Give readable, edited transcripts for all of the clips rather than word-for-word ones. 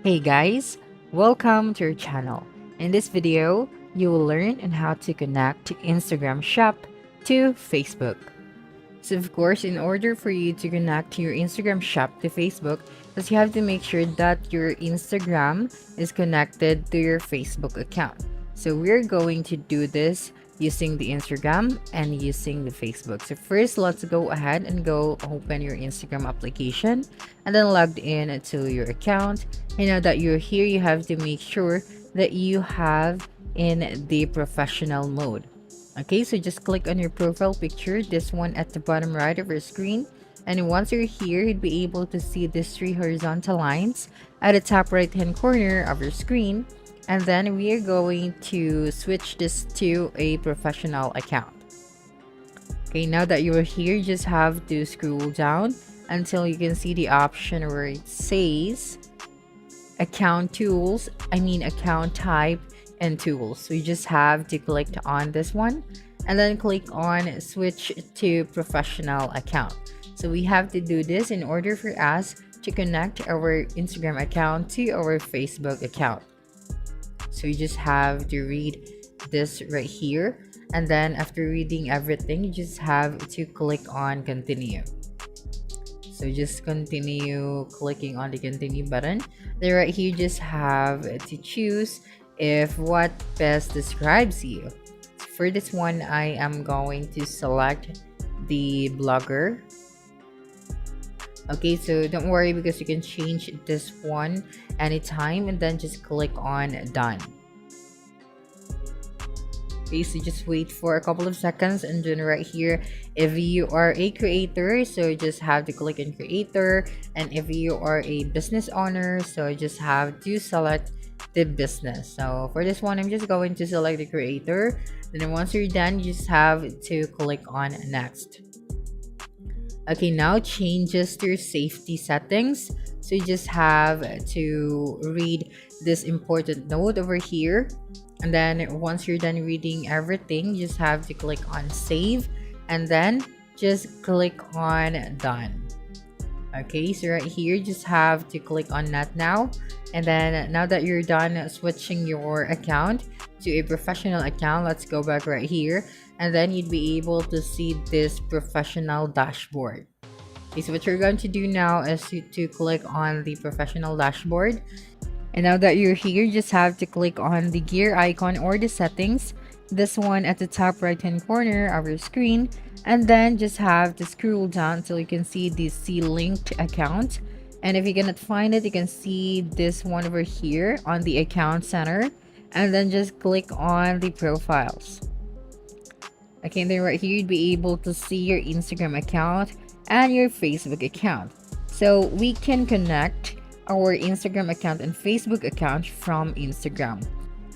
Hey guys, welcome to our channel. In this video, you will learn on how to connect Instagram Shop to Facebook. So of course, in order for you to connect your Instagram Shop to Facebook, is you have to make sure that your Instagram is connected to your Facebook account. So we're going to do this using the Instagram and using the Facebook. So first, let's go ahead and go open your Instagram application and then logged in to your account. And now that you're here, you have to make sure that you have in the professional mode. Okay, so just click on your profile picture, this one at the bottom right of your screen. And once you're here, you'd be able to see these three horizontal lines at the top right hand corner of your screen. And then we are going to switch this to a professional account. Okay, now that you're here, you just have to scroll down until you can see the option where it says account tools, account type and tools. So you just have to click on this one and then click on switch to professional account. So we have to do this in order for us to connect our Instagram account to our Facebook account. So you just have to read this right here, and then after reading everything, you just have to click on continue. So just continue clicking on the continue button. Then right here, you just have to choose if what best describes you. For this one, I am going to select the blogger. Okay, so don't worry because you can change this one anytime and then just click on done. Okay, so just wait for a couple of seconds, and then right here, if you are a creator, so you just have to click on creator, and if you are a business owner, so you just have to select the business. So for this one, I'm just going to select the creator. Then once you're done, you just have to click on next. Okay, now changes to your safety settings. So you just have to read this important note over here. And then once you're done reading everything, you just have to click on save and then just click on done. Okay, so right here, just have to click on that now. And then now that you're done switching your account to a professional account, let's go back right here. And then you'd be able to see this professional dashboard. Okay, so what you're going to do now is to click on the professional dashboard. And now that you're here, you just have to click on the gear icon or the settings, this one at the top right hand corner of your screen, and then just have to scroll down until you can see the see linked account. And if you cannot find it, you can see this one over here on the account center, and then just click on the profiles. Okay, then right here, you'd be able to see your Instagram account and your Facebook account. So we can connect our Instagram account and Facebook account from Instagram.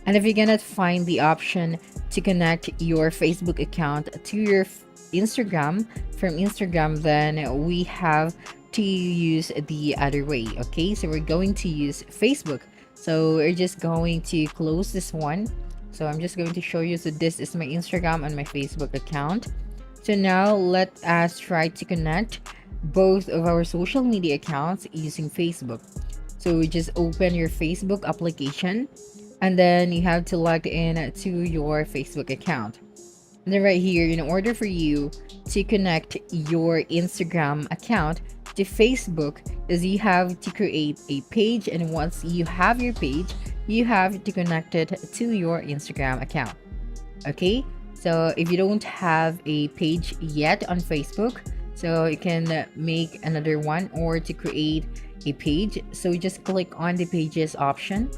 And if you cannot find the option to connect your Facebook account to your Instagram from Instagram, then we have to use the other way. Okay, so we're going to use Facebook. So we're just going to close this one. So I'm just going to show you. So this is my Instagram and my Facebook account. So now let us try to connect both of our social media accounts using Facebook. So we just open your Facebook application, and then you have to log in to your Facebook account. And then right here, in order for you to connect your Instagram account to Facebook, is you have to create a page, and once you have your page, you have to connect it to your Instagram account. Okay, so if you don't have a page yet on Facebook, so you can make another one or to create a page. So you just click on the pages option,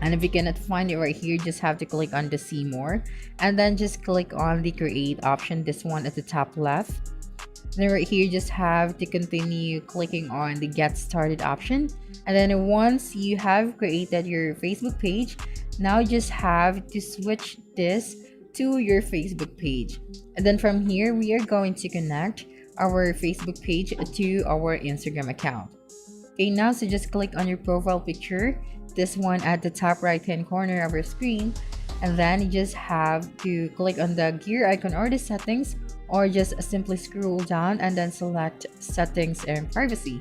and if you cannot find it right here, just have to click on the see more, and then just click on the create option, this one at the top left. Then right here, just have to continue clicking on the get started option, and then once you have created your Facebook page, now just have to switch this to your Facebook page. And then from here, we are going to connect our Facebook page to our Instagram account. Okay, now so just click on your profile picture, this one at the top right hand corner of your screen, and then you just have to click on the gear icon or the settings, or just simply scroll down and then select settings and privacy.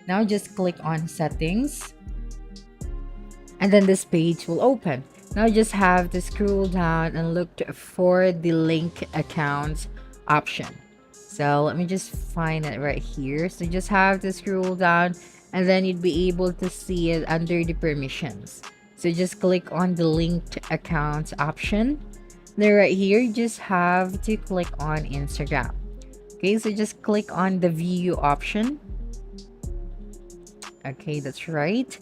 Now just click on settings, and then this page will open. Now you just have to scroll down and look for the link accounts option. So let me just find it right here. So you just have to scroll down, and then you'd be able to see it under the permissions. So just click on the linked accounts option. Then right here, you just have to click on Instagram. Okay, so just click on the view option. Okay, that's right.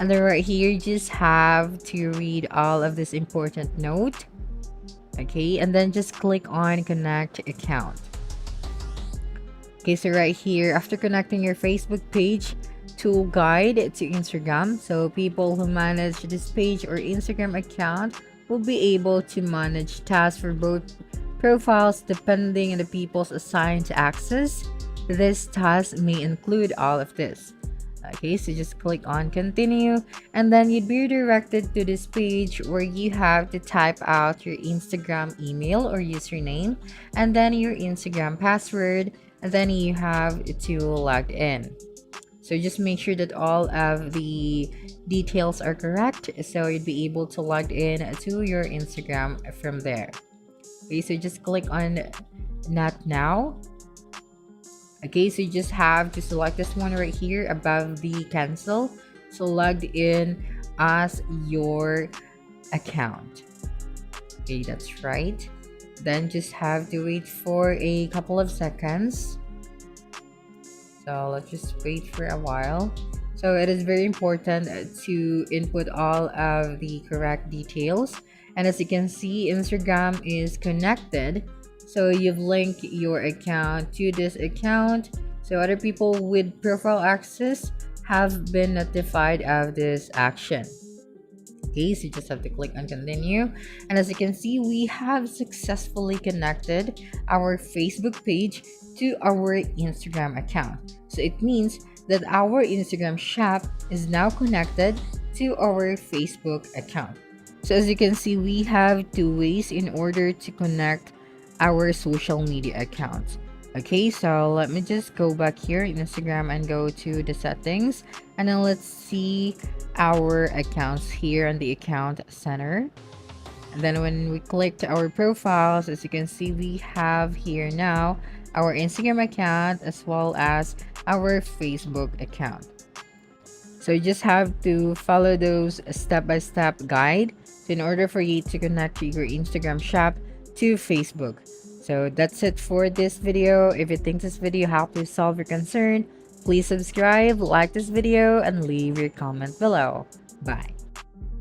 And then right here, you just have to read all of this important note. Okay, and then just click on connect account. Okay, so right here, after connecting your Facebook page tool guide to Instagram, so people who manage this page or Instagram account will be able to manage tasks for both profiles depending on the people's assigned access. This task may include all of this. Okay, so just click on continue, and then you'd be redirected to this page where you have to type out your Instagram email or username, and then your Instagram password, and then you have to log in. So just make sure that all of the details are correct, so you'd be able to log in to your Instagram from there. Okay, so just click on not now. Okay, so you just have to select this one right here above the cancel. So logged in as your account. Okay, that's right. Then just have to wait for a couple of seconds. So let's just wait for a while. So it is very important to input all of the correct details. And as you can see, Instagram is connected. So you've linked your account to this account. So other people with profile access have been notified of this action. Okay, so you just have to click on continue. And as you can see, we have successfully connected our Facebook page to our Instagram account. So it means that our Instagram shop is now connected to our Facebook account. So as you can see, we have two ways in order to connect our social media accounts. Okay, so let me just go back here in Instagram and go to the settings, and then let's see our accounts here on the account center. And then when we click our profiles, as you can see, we have here now our Instagram account as well as our Facebook account. So you just have to follow those step-by-step guide in order for you to connect your Instagram shop to Facebook. So that's it for this video. If you think this video helped you solve your concern, please subscribe, like this video, and leave your comment below. Bye.